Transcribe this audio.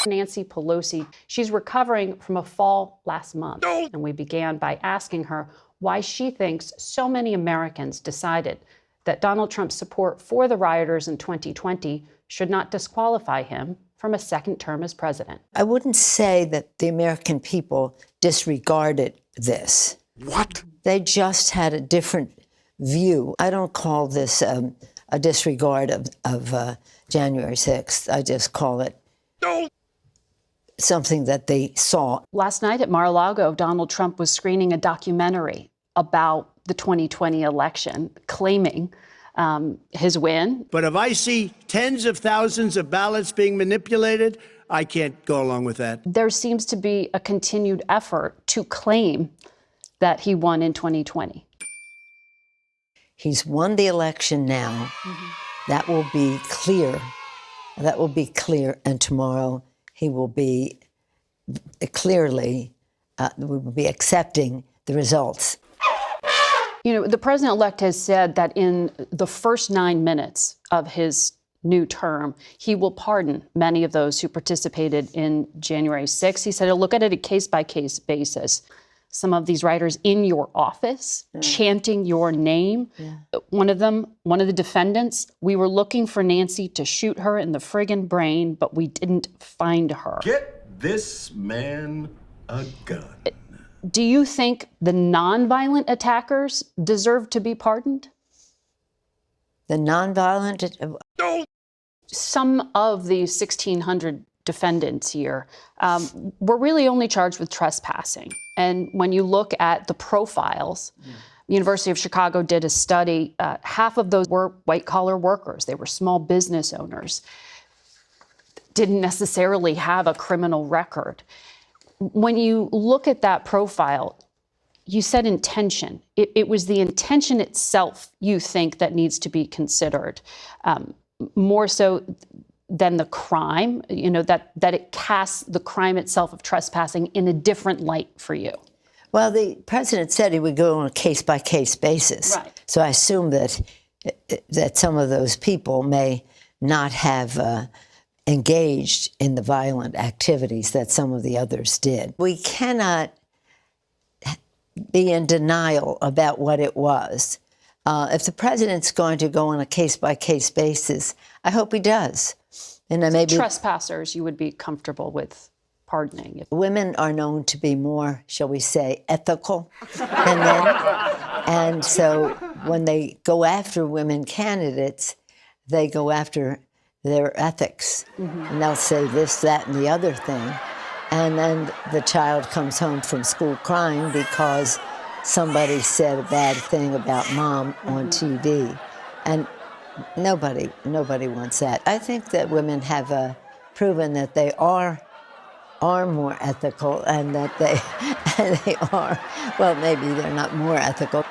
Nancy Pelosi, she's recovering from a fall last month. And we began by asking her why she thinks so many Americans decided that Donald Trump's support for the rioters in 2020 should not disqualify him from a second term as president. I wouldn't say that the American people disregarded this. What? They just had a different view. I don't call this a disregard of January 6th. I just call it something that they saw. Last night at Mar-a-Lago, Donald Trump was screening a documentary about the 2020 election, claiming his win. But if I see tens of thousands of ballots being manipulated, I can't go along with that. There seems to be a continued effort to claim that he won in 2020. He's won the election now. That will be clear. That will be clear. And tomorrow he will be clearly, we will be accepting the results. You know, the president-elect has said that in the first 9 minutes of his new term, he will pardon many of those who participated in January 6th. He said he'll look at it a case-by-case basis. Some of these writers in your office chanting your name. One of the defendants, we were looking for Nancy to shoot her in the friggin' brain, but we didn't find her. Get this man a gun. Do you think the nonviolent attackers deserve to be pardoned? The nonviolent? Some of the 1,600 defendants here were really only charged with trespassing. And when you look at the profiles, University of Chicago did a study. Half of those were white-collar workers. They were small business owners. Didn't necessarily have a criminal record. When you look at that profile, you said intention. It was the intention itself you think that needs to be considered, more so than the crime, you know, that it casts the crime itself of trespassing in a different light for you. Well, the president said he would go on a case-by-case basis. Right. So I assume that some of those people may not have engaged in the violent activities that some of the others did. We cannot be in denial about what it was. If the president's going to go on a case-by-case basis, I hope he does. And maybe trespassers you would be comfortable with pardoning. Women are known to be more, shall we say, ethical than men. And so when they go after women candidates, they go after their ethics. And they'll say this, that, and the other thing. And then the child comes home from school crying because somebody said a bad thing about mom on TV. And nobody wants that. I think that women have proven that they are more ethical and that they are, well, maybe they're not more ethical.